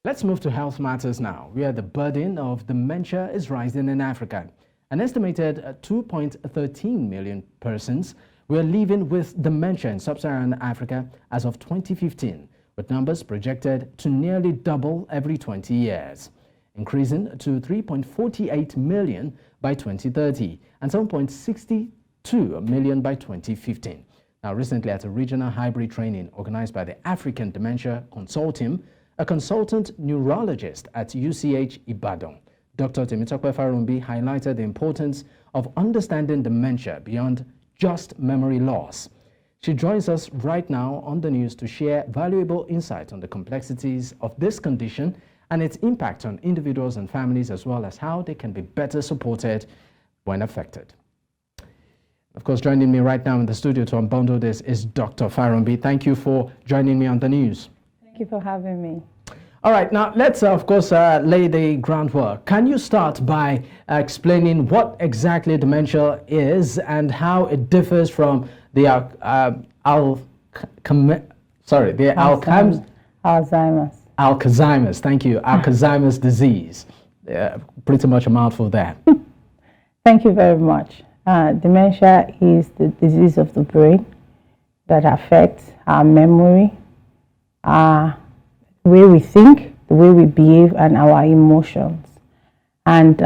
Let's move to health matters now, where the burden of dementia is rising in Africa. An estimated 2.13 million persons were living with dementia in sub-Saharan Africa as of 2015, with numbers projected to nearly double every 20 years, increasing to 3.48 million by 2030 and 7.62 million by 2015. Now, recently at a regional hybrid training organized by the African Dementia Consortium, a consultant neurologist at UCH Ibadan, Dr. Temitope Farombi, highlighted the importance of understanding dementia beyond just memory loss. She joins us right now on the news to share valuable insight on the complexities of this condition and its impact on individuals and families, as well as how they can be better supported when affected. Of course, joining me right now in the studio to unbundle this is Dr. Farombi. Thank you for joining me on the news. Thank you for having me. All right, now let's of course lay the groundwork. Can you start by explaining what exactly dementia is and how it differs from the Alzheimer's? Thank you, Alzheimer's disease. Pretty much a mouthful there. Thank you very much. Dementia is the disease of the brain that affects our memory, the way we think, the way we behave, and our emotions. And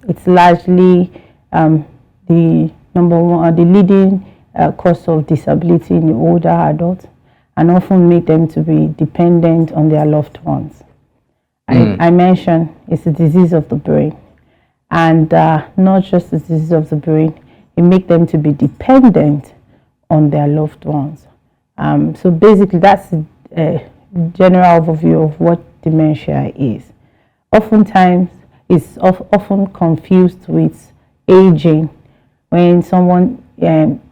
it's largely the leading cause of disability in the older adults, and often make them to be dependent on their loved ones. I mentioned it's a disease of the brain, and not just the disease of the brain, it makes them to be dependent on their loved ones. So basically, that's a general overview of what dementia is. Oftentimes, it's often confused with aging. When someone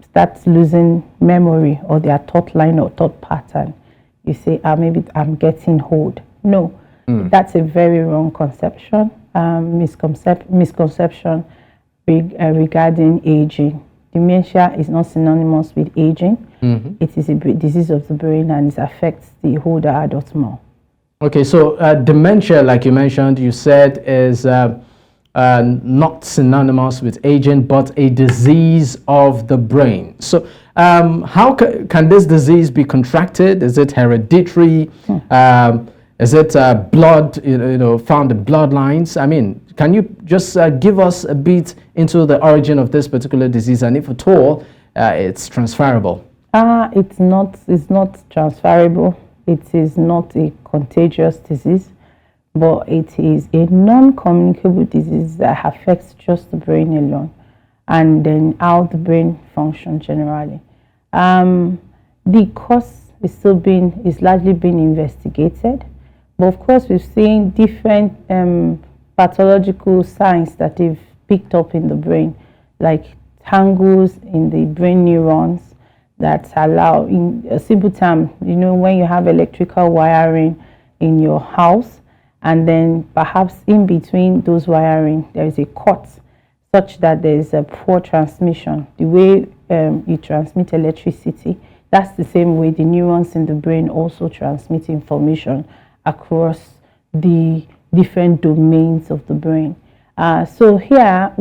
starts losing memory or their thought line or thought pattern, you say, maybe I'm getting old. No, that's a very wrong conception, misconception regarding aging. Dementia is not synonymous with aging. It is a disease of the brain, and it affects the older adults more. Okay, so dementia, like you mentioned, you said is not synonymous with aging, but a disease of the brain. So how can this disease be contracted? Is it hereditary? Is it blood, found in bloodlines? I mean, can you just give us a bit into the origin of this particular disease, and if at all, it's transferable? It's not transferable. It is not a contagious disease, but it is a non-communicable disease that affects just the brain alone, and then how the brain functions generally. The cause is largely being investigated, but of course we've seen different pathological signs that they've picked up in the brain, like tangles in the brain neurons that allow, in a simple term, when you have electrical wiring in your house, and then perhaps in between those wiring there is a cut, such that there is a poor transmission. The way you transmit electricity, that's the same way the neurons in the brain also transmit information across the different domains of the brain. So here,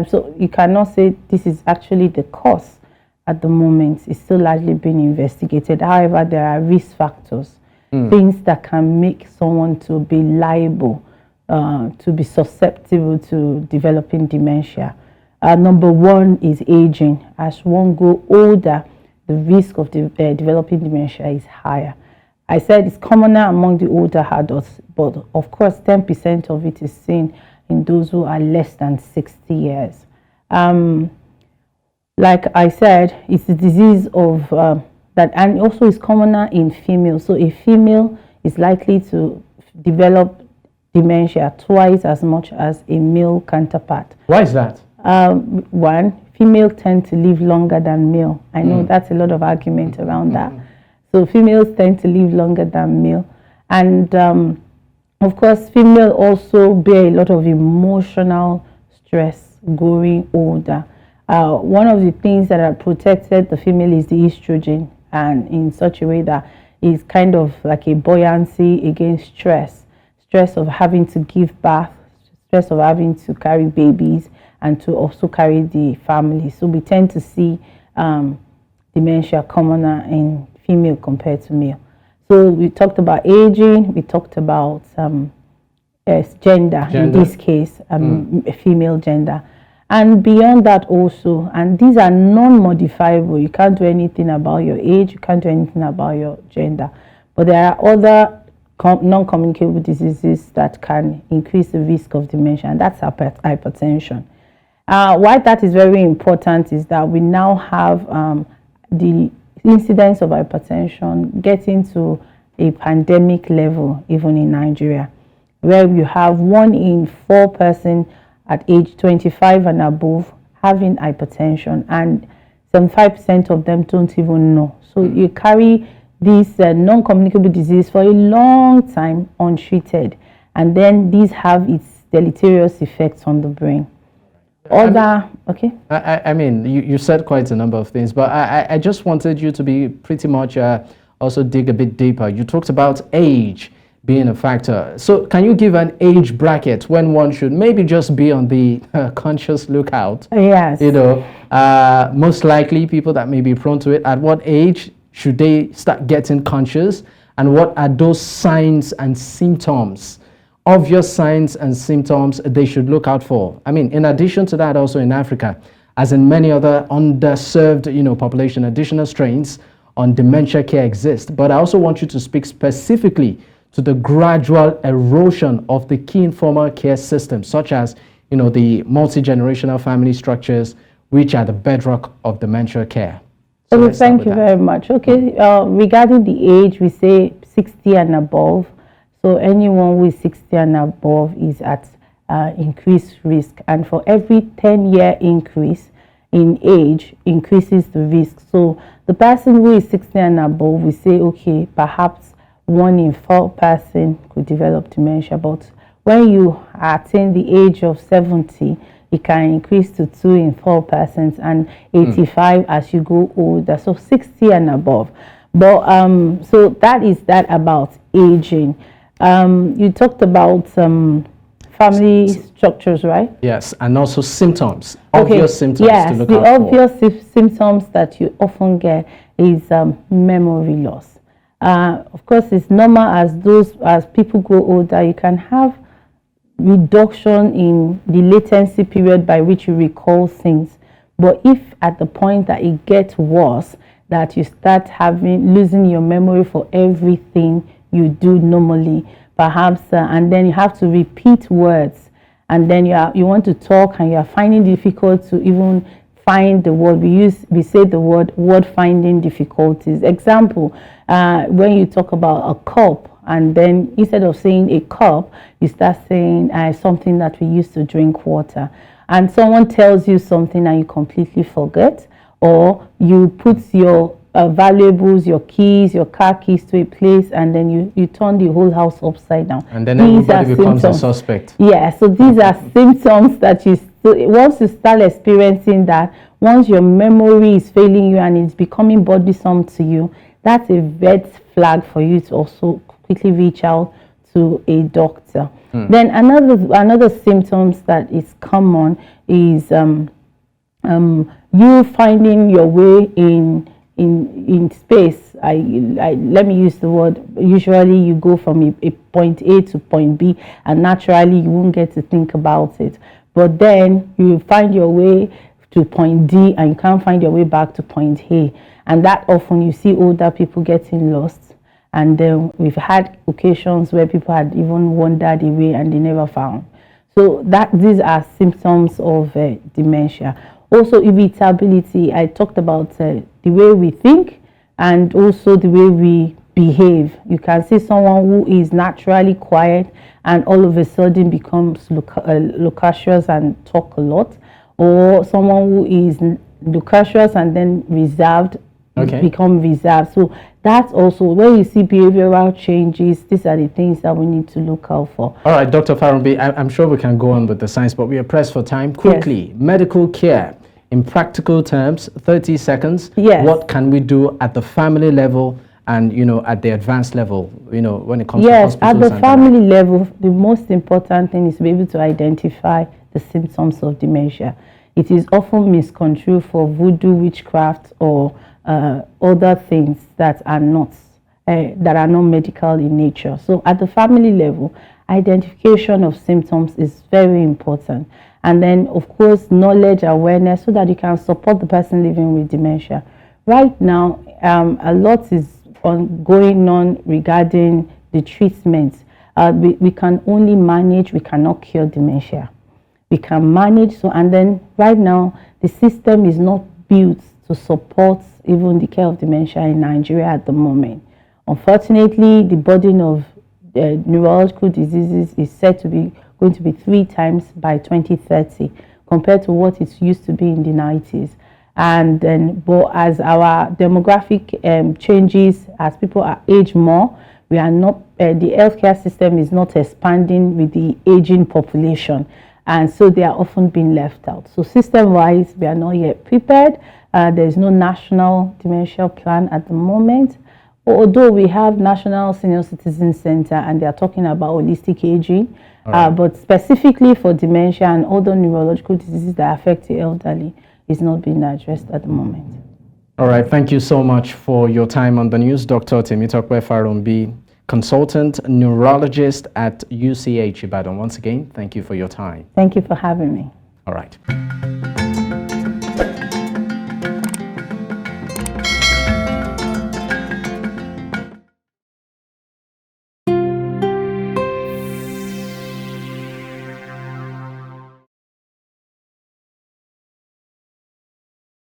so you cannot say this is actually the cause at the moment. It's still largely being investigated. However, there are risk factors, things that can make someone to be liable, to be susceptible to developing dementia. Number one is aging. As one grows older, the risk of developing dementia is higher. I said it's commoner among the older adults, but of course 10% of it is seen in those who are less than 60 years. Like I said, it's a disease of that, and also is commoner in females. So a female is likely to develop dementia twice as much as a male counterpart. Why is that? One, females tend to live longer than male. I know that's a lot of argument around that. So females tend to live longer than male. And of course, female also bear a lot of emotional stress growing older. One of the things that are protected the female is the estrogen, and in such a way that is kind of like a buoyancy against stress. stress of having to give birth, stress of having to carry babies, and to also carry the family. So we tend to see dementia commoner in female compared to male. So we talked about aging, we talked about gender in this case, female gender. And beyond that also, and these are non-modifiable. You can't do anything about your age, you can't do anything about your gender. But there are other non-communicable diseases that can increase the risk of dementia, and that's hypertension. Why that is very important is that we now have the incidence of hypertension getting to a pandemic level, even in Nigeria, where you have 1 in 4 persons at age 25 and above having hypertension, and 75% of them don't even know. So you carry this non-communicable disease for a long time untreated, and then these have its deleterious effects on the brain. I mean, you said quite a number of things, but I just wanted you to be pretty much also dig a bit deeper. You talked about age being a factor. So can you give an age bracket when one should maybe just be on the conscious lookout? Yes. You know, most likely people that may be prone to it, at what age should they start getting conscious? And what are those signs and symptoms, obvious signs and symptoms they should look out for? I mean, in addition to that, also in Africa, as in many other underserved, population, additional strains on dementia care exist. But I also want you to speak specifically to the gradual erosion of the key informal care systems, such as, the multi-generational family structures, which are the bedrock of dementia care. So okay, thank you very much. Okay, regarding the age, we say 60 and above. So anyone who is 60 and above is at increased risk. And for every 10-year increase in age, increases the risk. So the person who is 60 and above, we say, okay, perhaps 1 in 4 person could develop dementia. But when you attain the age of 70, it can increase to 2 in 4 persons, and 85 as you go older. So 60 and above. But so that is that about aging. You talked about family structures, right? Yes, and also symptoms, obvious symptoms to look out for. The obvious symptoms that you often get is memory loss. Of course, it's normal as people grow older, you can have reduction in the latency period by which you recall things. But if at the point that it gets worse, that you start losing your memory for everything you do normally, perhaps, and then you have to repeat words, and then you want to talk and you are finding it difficult to even find the word. We say the word finding difficulties. Example, when you talk about a cup, and then instead of saying a cup, you start saying something that we used to drink water, and someone tells you something and you completely forget, or you put your valuables, your keys, your car keys to a place, and then you turn the whole house upside down. And then everybody becomes a suspect. Yeah, so these are symptoms that once you start experiencing that, once your memory is failing you and it's becoming bothersome to you, that's a red flag for you to also quickly reach out to a doctor. Then another symptoms that is common is you finding your way in space. Let me use the word. Usually you go from a point A to point B, and naturally you won't get to think about it. But then you find your way to point D and you can't find your way back to point A. And that often you see older people getting lost. And then we've had occasions where people had even wandered away and they never found. So these are symptoms of dementia. Also irritability. I talked about the way we think and also the way we behave. You can see someone who is naturally quiet and all of a sudden becomes loquacious and talk a lot, or someone who is loquacious and then reserved become reserved. So that's also where you see behavioral changes. These are the things that we need to look out for. All right, Dr. Farombi, I'm sure we can go on with the science, but we are pressed for time. Quickly, yes. Medical care. In practical terms, 30 seconds, yes. What can we do at the family level and, at the advanced level, when it comes to Yes, hospitals? at the family level, the most important thing is to be able to identify the symptoms of dementia. It is often misconstrued for voodoo, witchcraft, or other things that are not medical in nature. So at the family level, identification of symptoms is very important. And then, of course, knowledge, awareness, so that you can support the person living with dementia. Right now, a lot is going on regarding the treatment. We can only manage, we cannot cure dementia. We can manage, and then right now, the system is not built to support even the care of dementia in Nigeria at the moment. Unfortunately, the burden of neurological diseases is said to be going to be 3 times by 2030 compared to what it used to be in the 90s. And then, but as our demographic changes, as people age more, we are not, the healthcare system is not expanding with the aging population. And so they are often being left out. So system-wise, we are not yet prepared. There is no national dementia plan at the moment. Although we have National Senior Citizen Center and they are talking about holistic aging, but specifically for dementia and other neurological diseases that affect the elderly, is not being addressed at the moment. All right, thank you so much for your time on the news, Dr. Temitope Farombi, Consultant Neurologist at UCH Ibadan. Once again, thank you for your time. Thank you for having me. All right.